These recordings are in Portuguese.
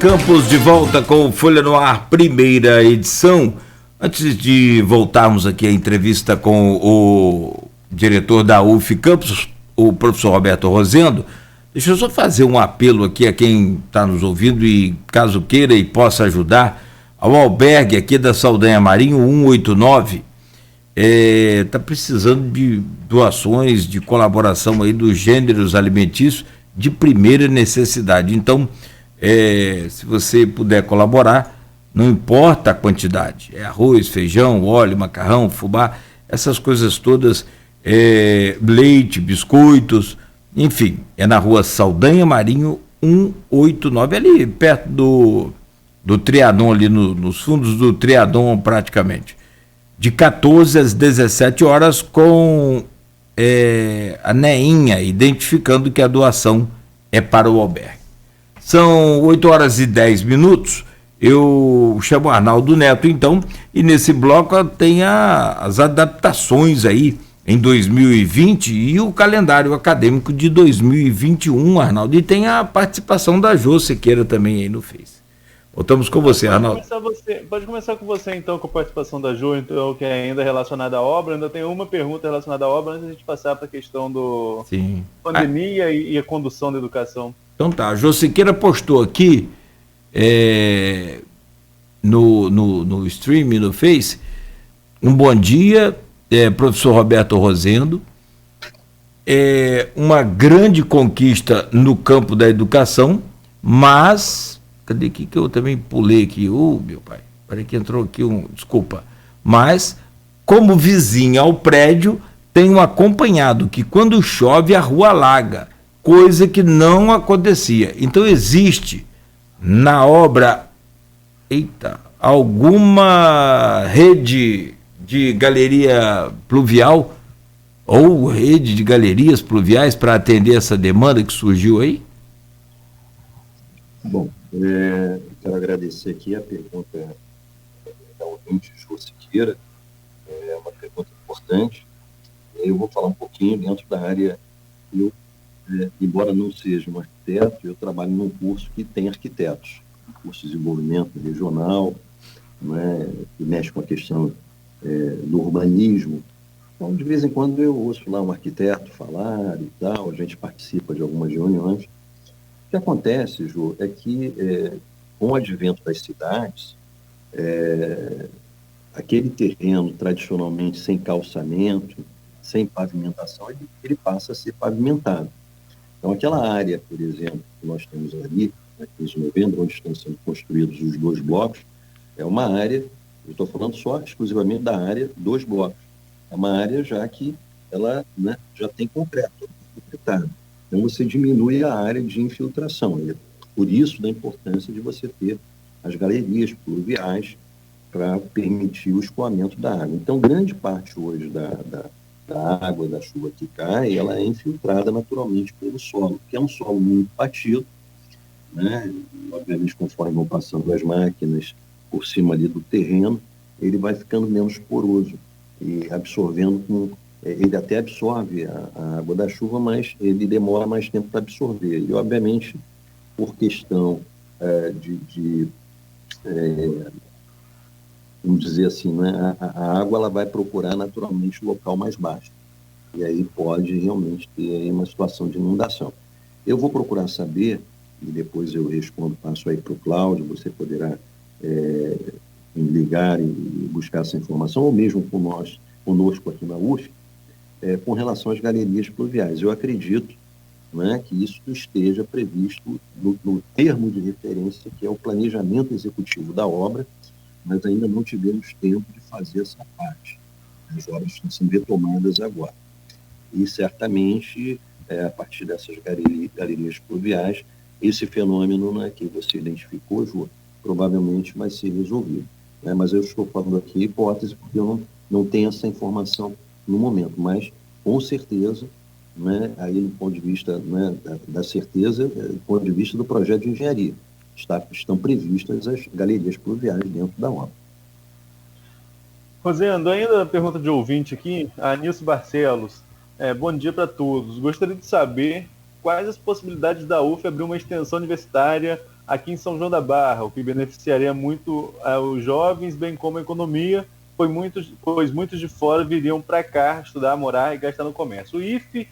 Campos de volta com Folha no Ar, primeira edição. Antes de voltarmos aqui à entrevista com o diretor da UF Campos, o professor Roberto Rosendo, deixa eu só fazer um apelo aqui a quem está nos ouvindo e caso queira e possa ajudar, ao albergue aqui da Saldanha Marinho 189, está precisando de doações, de colaboração aí dos gêneros alimentícios de primeira necessidade. Então, se você puder colaborar, não importa a quantidade, é arroz, feijão, óleo, macarrão, fubá, essas coisas todas, leite, biscoitos, enfim, é na rua Saldanha Marinho 189, ali perto do Trianon, ali nos fundos do Trianon praticamente, de 14 às 17 horas com a neinha identificando que a doação é para o albergue. São 8 horas e 10 minutos, eu chamo Arnaldo Neto então, e nesse bloco tem as adaptações aí em 2020 e o calendário acadêmico de 2021, Arnaldo, e tem a participação da Jô Sequeira também aí no Face. Voltamos com você, Arnaldo. Pode começar com você então, com a participação da Jô, então, que é ainda relacionada à obra. Ainda tem uma pergunta relacionada à obra antes de a gente passar para a questão do pandemia e a condução da educação. Então tá, a Jô Sequeira postou aqui no stream, no Face, um bom dia, professor Roberto Rosendo, uma grande conquista no campo da educação, mas, cadê aqui que eu também pulei aqui, meu pai, parece que entrou aqui desculpa, mas, como vizinha ao prédio, tenho acompanhado que quando chove a rua alaga, coisa que não acontecia. Então existe na obra, alguma rede de galeria pluvial ou rede de galerias pluviais para atender essa demanda que surgiu aí? Bom, quero agradecer aqui a pergunta da ouvinte Jô Sequeira, é uma pergunta importante. Eu vou falar um pouquinho dentro da área. Embora não seja um arquiteto, eu trabalho num curso que tem arquitetos, curso de desenvolvimento regional, que mexe com a questão do urbanismo. Então, de vez em quando eu ouço lá um arquiteto falar e tal, a gente participa de algumas reuniões. O que acontece, Jô, é que com o advento das cidades, aquele terreno tradicionalmente sem calçamento, sem pavimentação, ele passa a ser pavimentado. Então, aquela área, por exemplo, que nós temos ali, na 15 de novembro, onde estão sendo construídos os 2 blocos, é uma área, eu estou falando só exclusivamente da área dos blocos, é uma área já que ela já tem concreto, concretado. Então, você diminui a área de infiltração. Por isso, da importância de você ter as galerias pluviais para permitir o escoamento da água. Então, grande parte hoje da água, da chuva que cai, ela é infiltrada naturalmente pelo solo, que é um solo muito batido, obviamente conforme vão passando as máquinas por cima ali do terreno, ele vai ficando menos poroso e absorvendo, ele até absorve a água da chuva, mas ele demora mais tempo para absorver. E, obviamente, por questão vamos dizer assim, a água ela vai procurar naturalmente o local mais baixo. E aí pode realmente ter aí uma situação de inundação. Eu vou procurar saber, e depois eu respondo, passo aí para o Cláudio, você poderá me ligar e buscar essa informação, ou mesmo conosco aqui na UF, com relação às galerias pluviais. Eu acredito que isso esteja previsto no termo de referência, que é o planejamento executivo da obra, mas ainda não tivemos tempo de fazer essa parte. As obras estão sendo retomadas agora. E, certamente, a partir dessas galerias pluviais, esse fenômeno que você identificou, Ju, provavelmente vai ser resolvido. Mas eu estou falando aqui hipótese, porque eu não tenho essa informação no momento. Mas, com certeza, aí do ponto de vista da certeza, do ponto de vista do projeto de engenharia, estão previstas as galerias pluviais dentro da obra. Rosendo, ainda a pergunta de ouvinte aqui, a Nilce Barcelos. Bom dia para todos. Gostaria de saber quais as possibilidades da UF abrir uma extensão universitária aqui em São João da Barra, o que beneficiaria muito os jovens, bem como a economia, pois muitos de fora viriam para cá estudar, morar e gastar no comércio. O IFE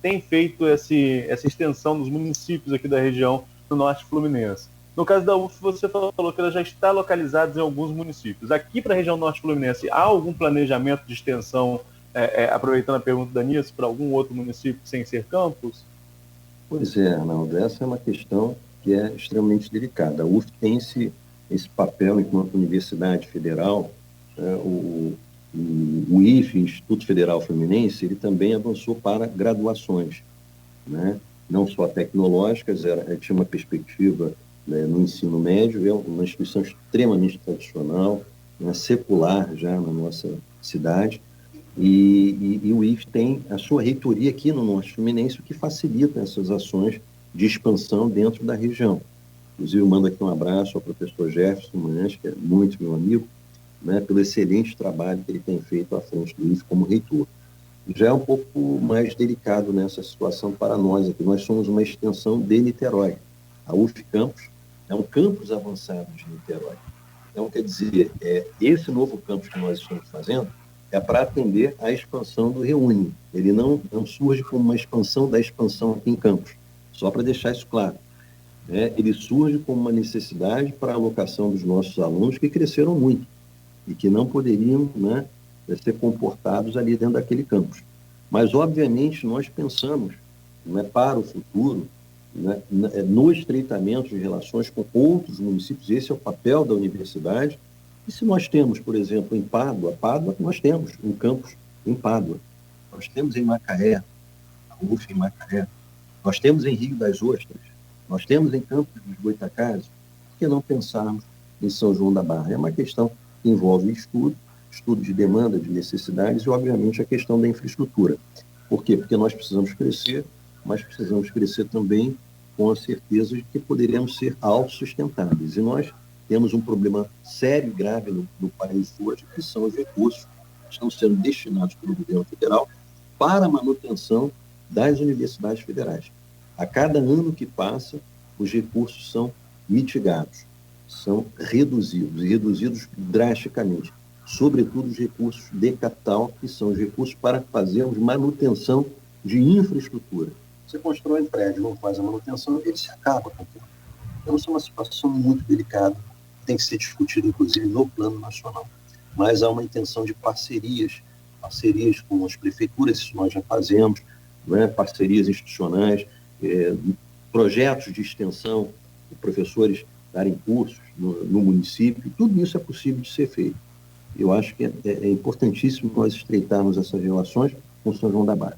tem feito essa extensão dos municípios aqui da região do Norte Fluminense. No caso da UF, você falou que ela já está localizada em alguns municípios. Aqui para a região Norte Fluminense, há algum planejamento de extensão, aproveitando a pergunta da Nias, para algum outro município sem ser Campos? Pois é, Arnaldo, essa é uma questão que é extremamente delicada. A UF tem esse papel enquanto Universidade Federal. O IFE, Instituto Federal Fluminense, ele também avançou para graduações, né? Não só tecnológicas, tinha uma perspectiva, né, no ensino médio, é uma instituição extremamente tradicional, né, secular já na nossa cidade, e o IFE tem a sua reitoria aqui no Norte Fluminense, o que facilita essas ações de expansão dentro da região. Inclusive, eu mando aqui um abraço ao professor Jefferson Manhães, que é muito meu amigo, né, pelo excelente trabalho que ele tem feito à frente do IFE como reitor. Já é um pouco mais delicado nessa situação para nós aqui. Nós somos uma extensão de Niterói. A UF Campus é um campus avançado de Niterói. Então, quer dizer, esse novo campus que nós estamos fazendo é para atender à expansão do Reúne. Ele não surge como uma expansão da expansão aqui em Campos, só para deixar isso claro. Ele surge como uma necessidade para a alocação dos nossos alunos que cresceram muito e que não poderiam, né, ser comportados ali dentro daquele campus. Mas, obviamente, nós pensamos, né, para o futuro, né, no estreitamento de relações com outros municípios. Esse é o papel da universidade. E se nós temos, por exemplo, em Pádua, nós temos um campus em Pádua. Nós temos em Macaé, a UF em Macaé. Nós temos em Rio das Ostras. Nós temos em Campos dos Goytacazes. Por que não pensarmos em São João da Barra? É uma questão que envolve estudo de demanda, de necessidades e, obviamente, a questão da infraestrutura. Por quê? Porque nós precisamos crescer, mas precisamos crescer também com a certeza de que poderemos ser autossustentáveis. E nós temos um problema sério e grave no país hoje, que são os recursos que estão sendo destinados pelo governo federal para a manutenção das universidades federais. A cada ano que passa, os recursos são mitigados, são reduzidos drasticamente. Sobretudo os recursos de capital, que são os recursos para fazermos manutenção de infraestrutura. Você constrói um prédio, não faz a manutenção, ele se acaba. Então, isso é uma situação muito delicada, tem que ser discutido, inclusive, no plano nacional. Mas há uma intenção de parcerias com as prefeituras, isso nós já fazemos, né? Parcerias institucionais, projetos de extensão, professores darem cursos no município, tudo isso é possível de ser feito. Eu acho que é importantíssimo nós estreitarmos essas relações com São João da Barra.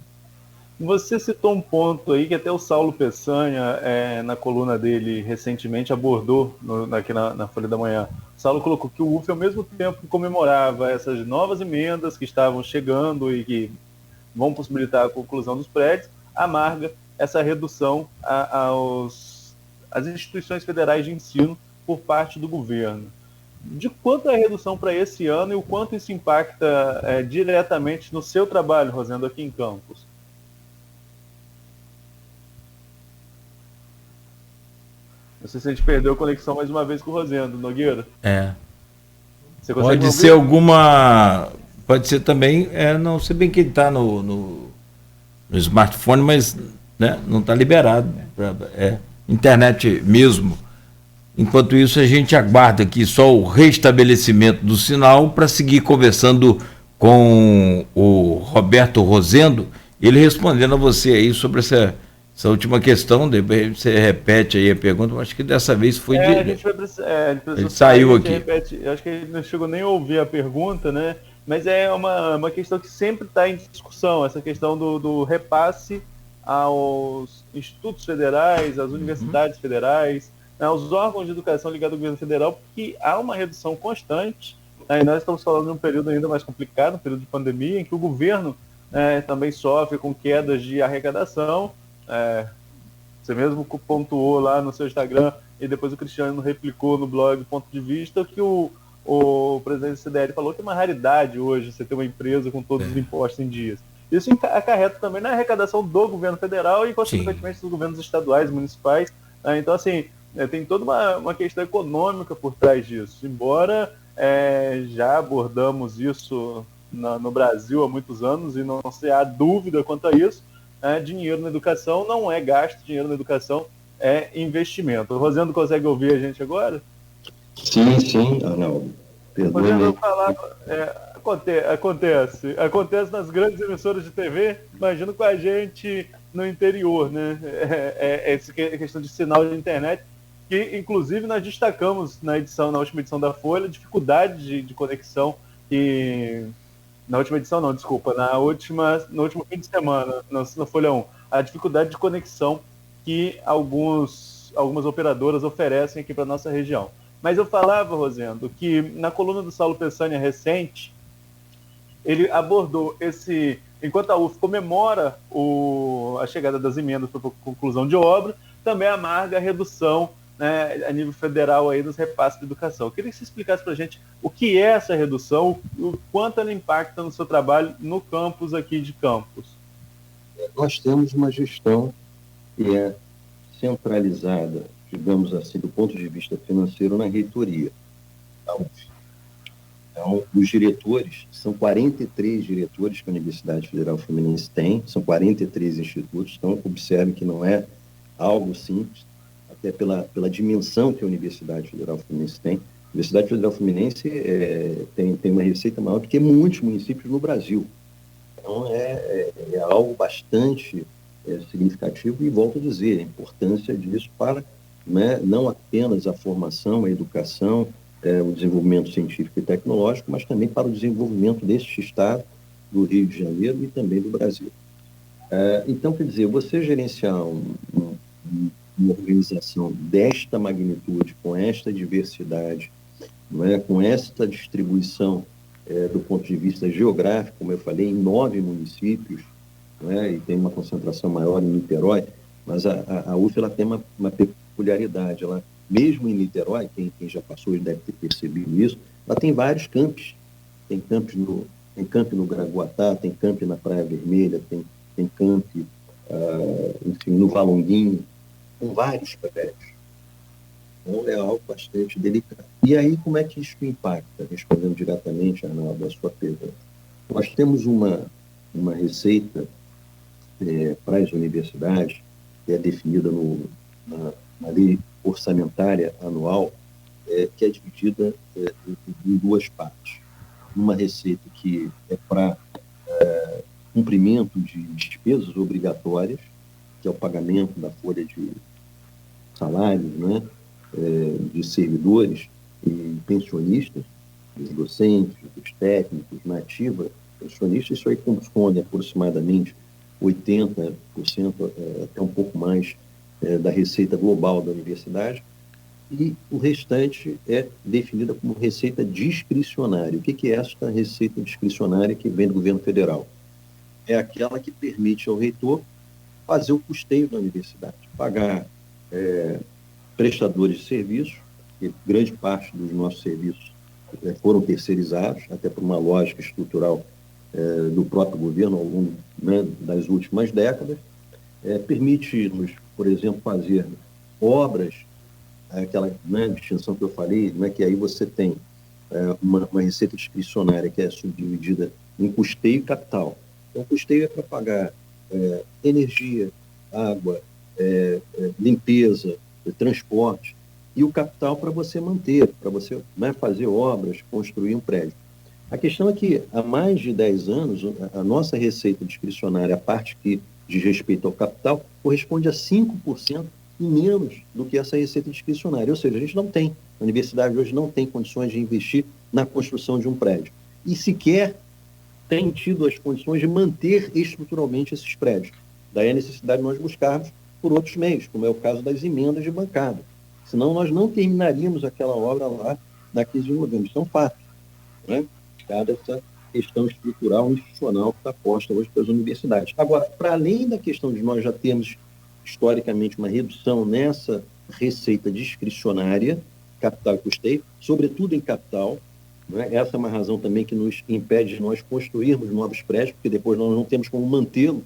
Você citou um ponto aí que até o Saulo Peçanha, na coluna dele recentemente, abordou aqui na Folha da Manhã. O Saulo colocou que o UF, ao mesmo tempo que comemorava essas novas emendas que estavam chegando e que vão possibilitar a conclusão dos prédios, amarga essa redução às instituições federais de ensino por parte do governo. De quanto é a redução para esse ano e o quanto isso impacta diretamente no seu trabalho, Rosendo, aqui em Campos? Não sei se a gente perdeu a conexão mais uma vez com o Rosendo, Nogueira. Você consegue pode ser alguma... Pode ser também... não sei bem que ele está no smartphone, mas, né, não está liberado. Internet mesmo. Enquanto isso, a gente aguarda aqui só o restabelecimento do sinal para seguir conversando com o Roberto Rosendo, ele respondendo a você aí sobre essa última questão. Depois você repete aí a pergunta, mas acho que dessa vez foi... ele saiu aqui. Eu acho que ele não chegou nem a ouvir a pergunta, né? Mas é uma questão que sempre está em discussão, essa questão do repasse aos institutos federais, às universidades federais, aos órgãos de educação ligados ao governo federal, porque há uma redução constante, e nós estamos falando de um período ainda mais complicado, um período de pandemia, em que o governo também sofre com quedas de arrecadação. Você mesmo pontuou lá no seu Instagram, e depois o Cristiano replicou no blog Ponto de Vista, que o presidente do CDL falou que é uma raridade hoje você ter uma empresa com todos os impostos em dias. Isso acarreta também na arrecadação do governo federal e, consequentemente, dos governos estaduais e municipais, Então, assim, tem toda uma questão econômica por trás disso. Embora já abordamos isso no Brasil há muitos anos e não se há dúvida quanto a isso, dinheiro na educação não é gasto, dinheiro na educação é investimento. O Rosendo consegue ouvir a gente agora? Sim, Arnaldo. Rosendo, eu Perdoe-me. falava, acontece nas grandes emissoras de TV, imagino com a gente no interior, né? Essa questão de sinal de internet, que inclusive nós destacamos na última edição da Folha, dificuldade de conexão e na última edição não, desculpa, no último fim de semana, na Folha 1, a dificuldade de conexão que algumas operadoras oferecem aqui para nossa região. Mas eu falava, Rosendo, que na coluna do Saulo Peçanha recente, ele abordou enquanto a UF comemora a chegada das emendas para conclusão de obra, também amarga a redução, né, a nível federal aí dos repasses de educação. Eu queria que você explicasse para a gente o que é essa redução, o quanto ela impacta no seu trabalho no campus aqui de Campos. Nós temos uma gestão que é centralizada, digamos assim, do ponto de vista financeiro, na reitoria da UF. Então, os diretores, são 43 diretores que a Universidade Federal Fluminense tem, são 43 institutos, então observe que não é algo simples, até pela dimensão que a Universidade Federal Fluminense tem. A Universidade Federal Fluminense tem uma receita maior do que muitos municípios no Brasil. Então, é algo bastante significativo, e volto a dizer, a importância disso para, né, não apenas a formação, a educação, o desenvolvimento científico e tecnológico, mas também para o desenvolvimento deste estado, do Rio de Janeiro e também do Brasil. Então, quer dizer, você gerenciar uma organização desta magnitude, com esta diversidade, não é, com esta distribuição do ponto de vista geográfico, como eu falei, em 9 municípios, não é, e tem uma concentração maior em Niterói, mas a UF ela tem uma peculiaridade, ela, mesmo em Niterói, quem já passou deve ter percebido isso, ela tem vários campos. Tem camp no Graguatá, tem camp na Praia Vermelha, tem camp, enfim, no Valonguinho, com vários prédios. Então, é algo bastante delicado. E aí, como é que isso impacta? Respondendo diretamente, Arnaldo, a sua pergunta. Nós temos uma receita para as universidades, que é definida na lei orçamentária anual, que é dividida em duas partes. Uma receita que é para cumprimento de despesas obrigatórias, que é o pagamento da folha de salários, né, de servidores e pensionistas, dos docentes, dos técnicos, na ativa, pensionistas. Isso aí corresponde aproximadamente 80%, até um pouco mais, da receita global da universidade, e o restante é definida como receita discricionária. O que é esta receita discricionária que vem do governo federal? É aquela que permite ao reitor fazer o custeio da universidade, pagar prestadores de serviços, que grande parte dos nossos serviços foram terceirizados, até por uma lógica estrutural do próprio governo ao longo, né, das últimas décadas. Permite-nos, por exemplo, fazer obras, aquela, né, distinção que eu falei, né, que aí você tem uma receita discricionária que é subdividida em custeio e capital. Então, custeio é para pagar energia, água, limpeza, transporte, e o capital para você manter, para você, né, fazer obras, construir um prédio. A questão é que, há mais de 10 anos, a nossa receita discricionária, a parte que diz respeito ao capital, corresponde a 5% e menos do que essa receita discricionária. Ou seja, a gente não tem, a universidade hoje não tem condições de investir na construção de um prédio. E sequer tem tido as condições de manter estruturalmente esses prédios. Daí a necessidade de nós buscarmos por outros meios, como é o caso das emendas de bancada. Senão nós não terminaríamos aquela obra lá na 15 de novembro. Isso é um fato, né? Cada essa questão estrutural, institucional que está posta hoje pelas universidades. Agora, para além da questão de nós já termos historicamente uma redução nessa receita discricionária, capital e custeio, sobretudo em capital, né? Essa é uma razão também que nos impede de nós construirmos novos prédios, porque depois nós não temos como mantê-lo.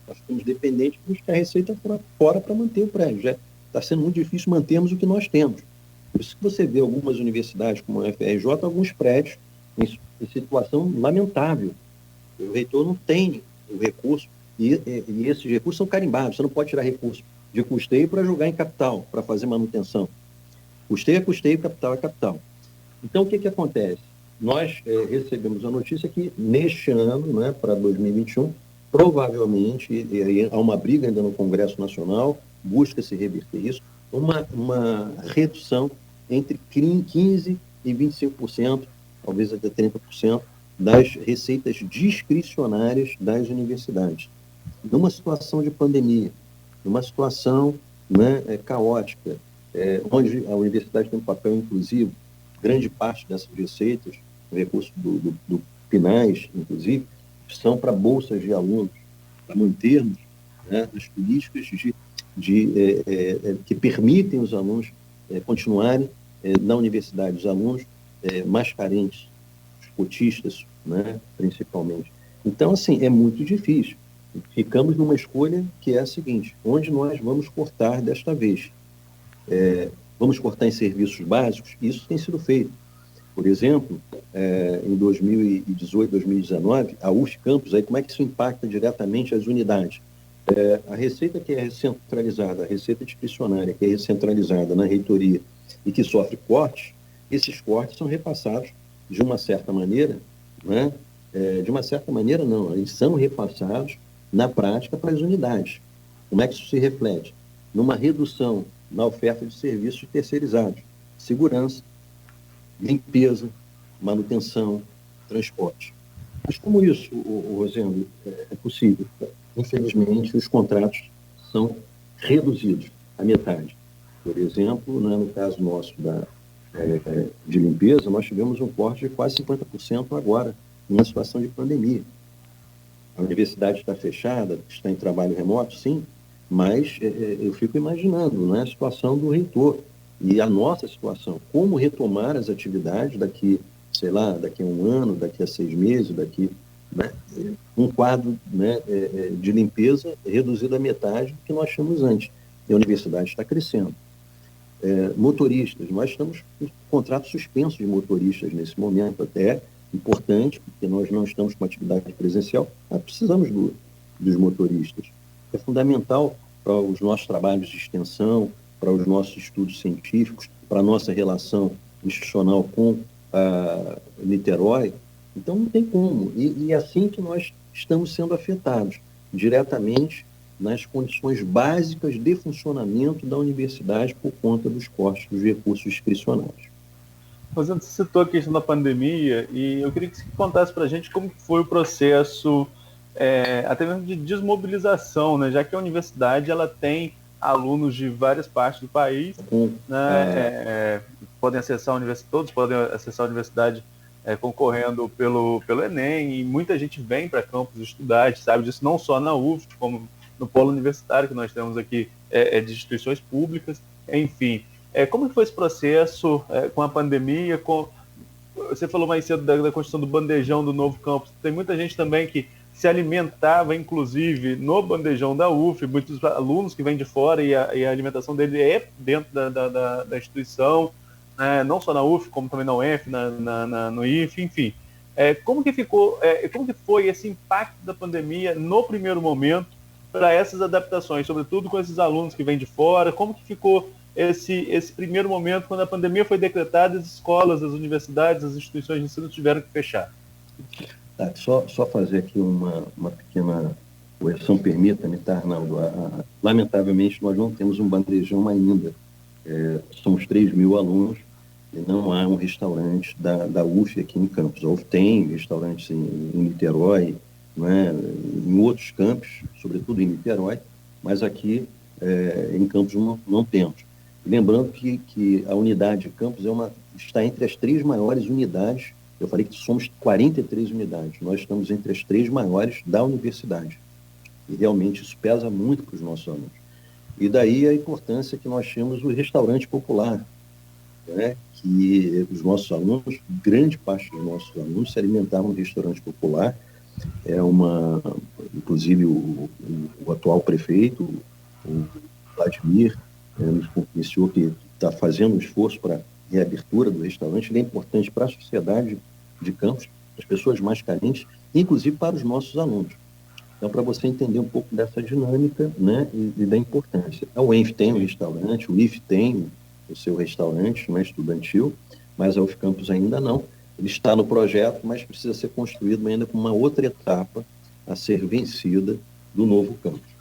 Nós ficamos dependentes de buscar a receita fora para manter o prédio. está sendo muito difícil mantermos o que nós temos. Por isso que você vê algumas universidades, como a UFRJ, alguns prédios em situação lamentável. O reitor não tem o recurso, e esses recursos são carimbados. Você não pode tirar recurso de custeio para jogar em capital, para fazer manutenção. Custeio é custeio, capital é capital. Então, o que acontece? Nós recebemos a notícia que, neste ano, né, para 2021, provavelmente, e há uma briga ainda no Congresso Nacional, busca-se reverter isso, uma redução entre 15% e 25%, talvez até 30%, das receitas discricionárias das universidades. Numa situação de pandemia, numa situação, né, caótica, onde a universidade tem um papel inclusivo, grande parte dessas receitas, recursos do PNAES, inclusive, são para bolsas de alunos, para mantermos, né, as políticas que permitem os alunos continuarem na universidade, os alunos mais carentes, os cotistas, né, principalmente. Então, assim, é muito difícil. Ficamos numa escolha que é a seguinte: onde nós vamos cortar desta vez? Vamos cortar em serviços básicos? Isso tem sido feito. Por exemplo, em 2018, 2019, a UF Campus, aí como é que isso impacta diretamente as unidades? A receita que é recentralizada, a receita discricionária que é recentralizada na reitoria e que sofre cortes, esses cortes são repassados de uma certa maneira, né? De uma certa maneira não, eles são repassados na prática para as unidades. Como é que isso se reflete? Numa redução na oferta de serviços terceirizados, segurança, limpeza, manutenção, transporte. Mas como isso, Rosendo, é possível? Infelizmente, os contratos são reduzidos à metade. Por exemplo, né, no caso nosso de limpeza, nós tivemos um corte de quase 50% agora, numa situação de pandemia. A universidade está fechada, está em trabalho remoto, sim, mas eu fico imaginando, né, a situação do reitor e a nossa situação, como retomar as atividades daqui, sei lá, daqui a um ano, daqui a 6 meses, né, um quadro, né, de limpeza reduzido à metade do que nós tínhamos antes. E a universidade está crescendo. Motoristas, nós estamos com contrato suspenso de motoristas nesse momento, até importante, porque nós não estamos com atividade presencial, mas precisamos dos motoristas. É fundamental para os nossos trabalhos de extensão, para os nossos estudos científicos, para a nossa relação institucional com a Niterói. Então, não tem como. E é assim que nós estamos sendo afetados, diretamente nas condições básicas de funcionamento da universidade por conta dos cortes dos recursos discricionários. Você citou a questão da pandemia e eu queria que você contasse para a gente como foi o processo, até mesmo de desmobilização, né? Já que a universidade ela tem alunos de várias partes do país, né? Podem acessar a universidade, todos podem acessar a universidade concorrendo pelo Enem, e muita gente vem para campus estudar, a gente sabe disso não só na UF, como no polo universitário que nós temos aqui, de instituições públicas, enfim. Como que foi esse processo com a pandemia? Você falou mais cedo da construção do bandejão do novo campus. Tem muita gente também que se alimentava, inclusive, no bandejão da UF, muitos alunos que vêm de fora e a alimentação dele é dentro da instituição, né? Não só na UF, como também na UF, no IF, enfim. Como que foi esse impacto da pandemia no primeiro momento para essas adaptações, sobretudo com esses alunos que vêm de fora? Como que ficou esse primeiro momento, quando a pandemia foi decretada, as escolas, as universidades, as instituições de ensino tiveram que fechar? Tá, só fazer aqui uma pequena correção, permita-me, tá, Arnaldo? Lamentavelmente, nós não temos um bandejão ainda. Somos 3.000 alunos e não há um restaurante da UF aqui em Campos. A UF tem restaurantes em Niterói, né, em outros campos, sobretudo em Niterói, mas aqui em Campos não temos. Lembrando que a unidade de Campos está entre as 3 maiores unidades. Eu falei que somos 43 unidades. Nós estamos entre as 3 maiores da universidade. E realmente isso pesa muito para os nossos alunos. E daí a importância que nós temos o restaurante popular, né? Que os nossos alunos, grande parte dos nossos alunos se alimentavam no restaurante popular. Inclusive o atual prefeito, o Vladimir, nos confidenciou que está fazendo um esforço para reabertura do restaurante. Ele é importante para a sociedade de Campos, as pessoas mais carentes, inclusive para os nossos alunos. Então, para você entender um pouco dessa dinâmica, né, e da importância. A UENF tem um restaurante, o IF tem o seu restaurante, né, estudantil, mas a UFCampus ainda não. Ele está no projeto, mas precisa ser construído ainda com uma outra etapa a ser vencida do novo campus.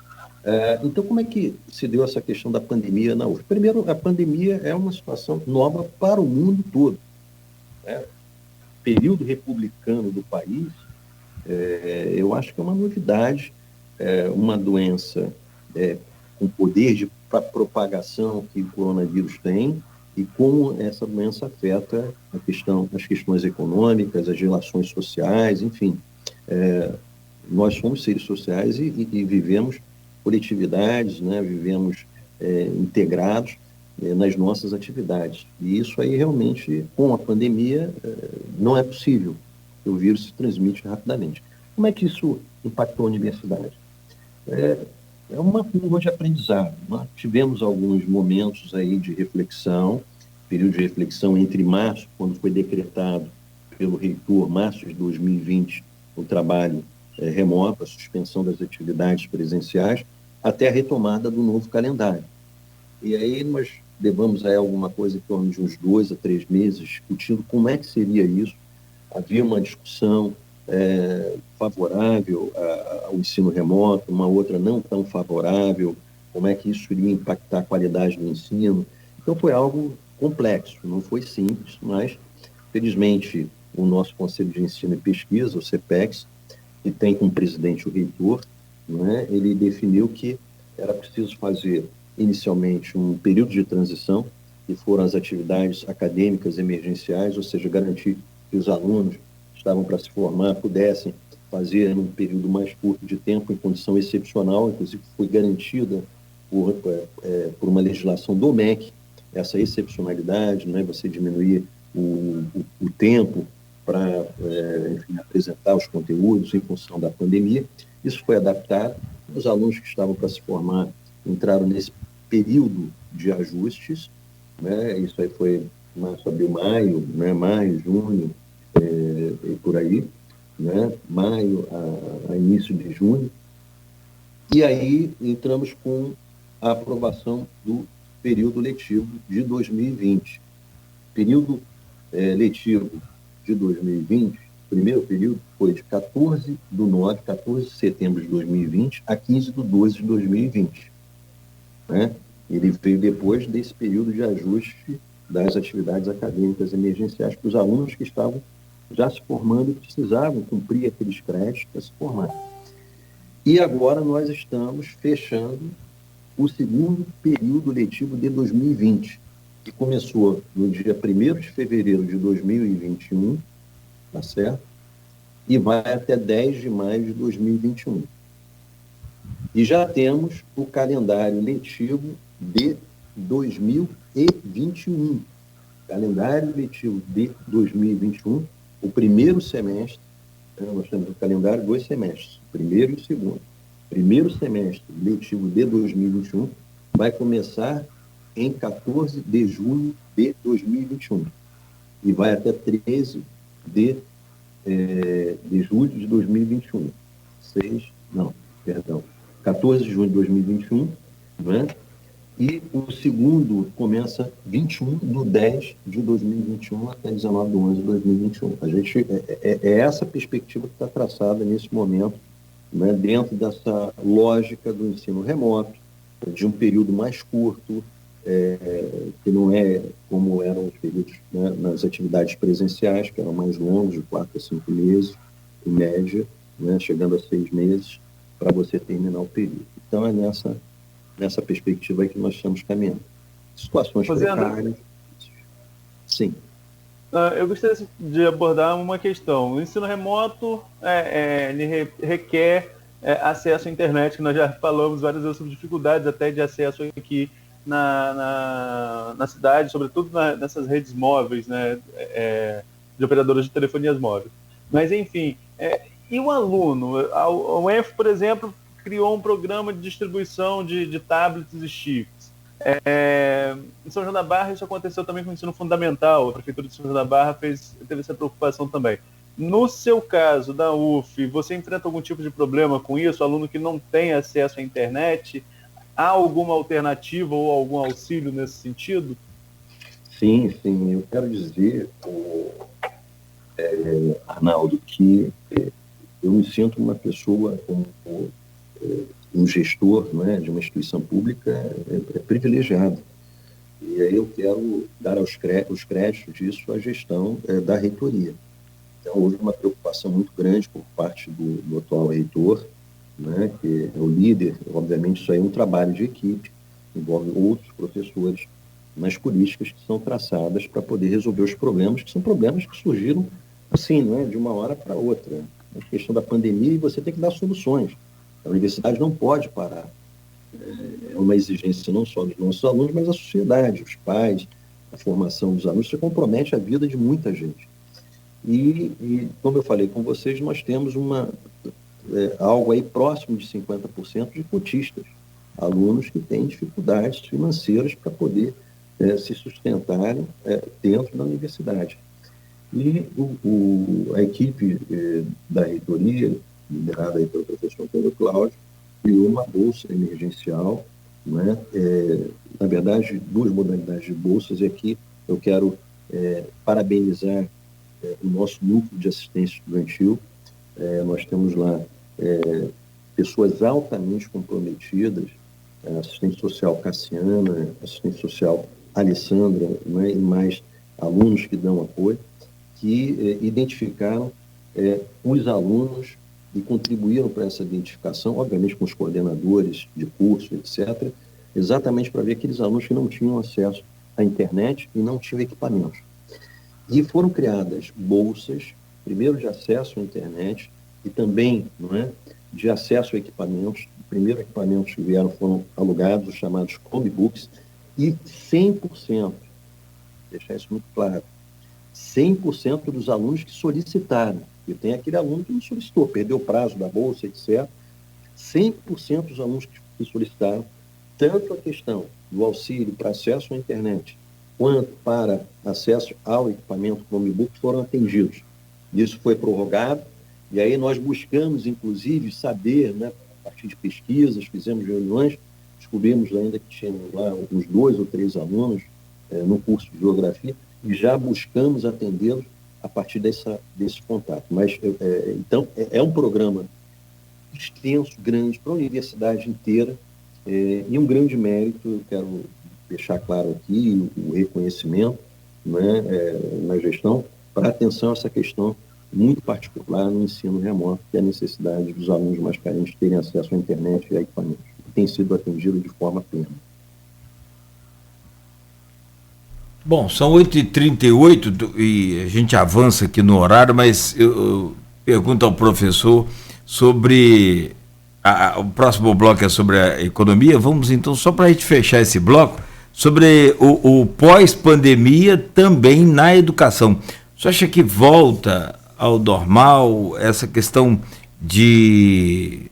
Então, como é que se deu essa questão da pandemia na UF? Primeiro, a pandemia é uma situação nova para o mundo todo. Né? Período republicano do país, eu acho que é uma novidade, uma doença com poder de propagação que o coronavírus tem e como essa doença afeta as questões econômicas, as relações sociais, enfim. Nós somos seres sociais e vivemos coletividades, né? Vivemos integrados nas nossas atividades. E isso aí realmente, com a pandemia, não é possível. O vírus se transmite rapidamente. Como é que isso impactou a universidade? É uma curva de aprendizado. Nós tivemos alguns momentos aí de reflexão, período de reflexão entre março, quando foi decretado pelo reitor, março de 2020, o trabalho remoto, a suspensão das atividades presenciais, até a retomada do novo calendário. E aí nós levamos aí alguma coisa em torno de uns 2 a 3 meses discutindo como é que seria isso. Havia uma discussão favorável ao ensino remoto, uma outra não tão favorável, como é que isso iria impactar a qualidade do ensino. Então foi algo complexo, não foi simples, mas felizmente o nosso Conselho de Ensino e Pesquisa, o CPEX, que tem como presidente o reitor, né, ele definiu que era preciso fazer inicialmente um período de transição, que foram as atividades acadêmicas emergenciais, ou seja, garantir que os alunos que estavam para se formar pudessem fazer num período mais curto de tempo, em condição excepcional, inclusive foi garantida por uma legislação do MEC, essa excepcionalidade, né, você diminuir o tempo para apresentar os conteúdos em função da pandemia. Isso foi adaptado. Os alunos que estavam para se formar entraram nesse período de ajustes, né? Isso aí foi março, abril, maio, né? Maio, junho, e por aí, né? Maio a início de junho. E aí entramos com a aprovação do período letivo de 2020. Período letivo de 2020, primeiro período foi de 14 de setembro de 2020 a 15 de 12 de 2020. Né? Ele veio depois desse período de ajuste das atividades acadêmicas emergenciais para os alunos que estavam já se formando e precisavam cumprir aqueles créditos para se formar. E agora nós estamos fechando o segundo período letivo de 2020, que começou no dia 1º de fevereiro de 2021, tá certo? E vai até 10 de maio de 2021. E já temos o calendário letivo de 2021. Calendário letivo de 2021, o primeiro semestre, nós temos o calendário 2 semestres, primeiro e o segundo. Primeiro semestre letivo de 2021 vai começar em 14 de junho de 2021 e vai até 13 de julho de 2021. 14 de junho de 2021, né? E o segundo começa 21 de 10 de 2021 até 19 de 11 de 2021. A gente, é essa perspectiva que está traçada nesse momento, né, dentro dessa lógica do ensino remoto, de um período mais curto, que não é como eram os períodos, né, nas atividades presenciais, que eram mais longos, de 4 a 5 meses, em média, né, chegando a 6 meses, para você terminar o período. Então, é nessa perspectiva aí que nós estamos caminhando. Situações precárias. Sim. Eu gostaria de abordar uma questão. O ensino remoto ele requer acesso à internet, que nós já falamos várias vezes sobre dificuldades até de acesso aqui na cidade, sobretudo nessas redes móveis, né, de operadoras de telefonias móveis. Mas, enfim, e o aluno? A UENF, por exemplo, criou um programa de distribuição de tablets e chips. Em São João da Barra isso aconteceu também com o ensino fundamental, a Prefeitura de São João da Barra teve essa preocupação também. No seu caso, da UF, você enfrenta algum tipo de problema com isso? Aluno que não tem acesso à internet? Há alguma alternativa ou algum auxílio nesse sentido? Sim, eu quero dizer, Arnaldo, que eu me sinto uma pessoa, um gestor, não é, de uma instituição pública privilegiado. E aí eu quero dar os créditos disso à gestão da reitoria. Então, houve uma preocupação muito grande por parte do atual reitor, né, que é o líder. Obviamente, isso aí é um trabalho de equipe, envolve outros professores, nas políticas que são traçadas para poder resolver os problemas, que são problemas que surgiram assim, não é, de uma hora para outra. A questão da pandemia, e você tem que dar soluções. A universidade não pode parar. É uma exigência não só dos nossos alunos, mas da sociedade, os pais, a formação dos alunos. Isso compromete a vida de muita gente. E como eu falei com vocês, nós temos algo aí próximo de 50% de cotistas, alunos que têm dificuldades financeiras para poder se sustentarem dentro da universidade. E a equipe da reitoria, liderada aí pelo professor Pedro Cláudio, criou uma bolsa emergencial, né? Na verdade, duas modalidades de bolsas, e aqui eu quero parabenizar o nosso núcleo de assistência estudantil. Nós temos lá pessoas altamente comprometidas, a assistente social Cassiana, assistente social Alessandra, né, e mais alunos que dão apoio, que identificaram os alunos e contribuíram para essa identificação, obviamente com os coordenadores de curso, etc., exatamente para ver aqueles alunos que não tinham acesso à internet e não tinham equipamentos. E foram criadas bolsas, primeiro de acesso à internet e também, não é, de acesso a equipamentos. O primeiro equipamentos que vieram foram alugados, os chamados Chromebooks, e 100%, deixar isso muito claro, 100% dos alunos que solicitaram. E tem aquele aluno que não solicitou, perdeu o prazo da bolsa, etc. 100% dos alunos que solicitaram, tanto a questão do auxílio para acesso à internet, quanto para acesso ao equipamento Chromebook, foram atendidos. Isso foi prorrogado, e aí nós buscamos, inclusive, saber, né, a partir de pesquisas, fizemos reuniões, descobrimos ainda que tínhamos lá uns 2 ou 3 alunos no curso de Geografia, e já buscamos atendê-los a partir desse contato. Mas, então, é um programa extenso, grande, para a universidade inteira, e um grande mérito, eu quero deixar claro aqui, o reconhecimento, né, na gestão, para atenção a essa questão muito particular no ensino remoto, que é a necessidade dos alunos mais carentes terem acesso à internet e a equipamentos, que tem sido atendido de forma plena. Bom, são 8h38 e a gente avança aqui no horário, mas eu pergunto ao professor sobre o próximo bloco é sobre a economia. Vamos então, só para a gente fechar esse bloco, sobre o pós-pandemia também na educação. Você acha que volta ao normal essa questão de...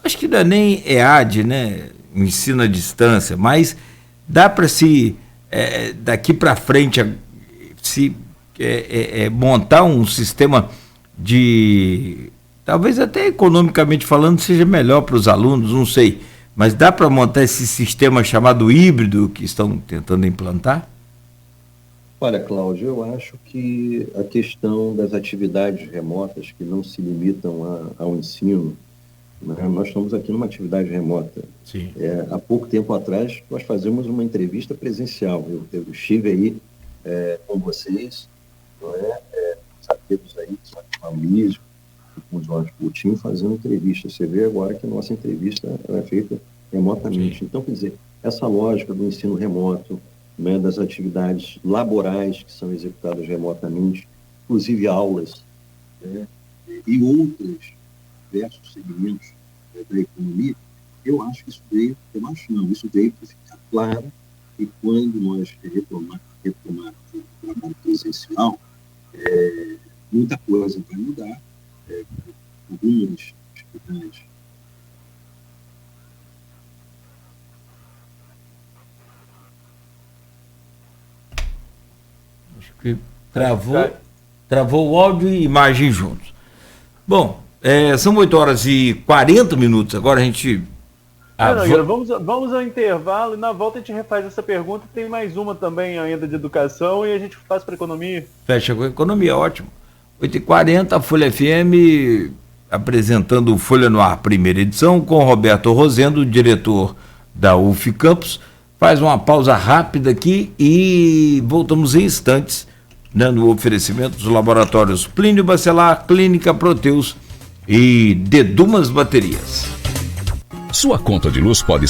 Acho que não é nem EAD, né? Ensino à distância, mas dá para se... daqui para frente se montar um sistema de, talvez até economicamente falando seja melhor para os alunos, não sei, mas dá para montar esse sistema chamado híbrido que estão tentando implantar? Olha, Cláudio, eu acho que a questão das atividades remotas que não se limitam ao ensino, né? Nós estamos aqui numa atividade remota. Sim. Há pouco tempo atrás, nós fazíamos uma entrevista presencial. Eu estive aí com vocês, não é? Sabemos aí, com a Luiz, com o Jorge Coutinho, fazendo entrevista. Você vê agora que a nossa entrevista é feita remotamente. Sim. Então, quer dizer, essa lógica do ensino remoto, né, das atividades laborais que são executadas remotamente, inclusive aulas, né, e outros diversos segmentos da economia, eu acho que isso veio para ficar claro, e quando nós retomarmos o trabalho presencial, muita coisa vai mudar, algumas atividades Acho que travou o áudio e imagem juntos. Bom, são 8h40. Agora a gente... Vamos ao intervalo e na volta a gente refaz essa pergunta. Tem mais uma também ainda de educação e a gente faz para economia. Fecha com a economia, ótimo. 8h40, a Folha FM apresentando o Folha no Ar, primeira edição, com Roberto Rosendo, diretor da UF Campus. Faz uma pausa rápida aqui e voltamos em instantes, né, no oferecimento dos laboratórios Plínio Bacelar, Clínica Proteus e Dedumas Baterias. Sua conta de luz pode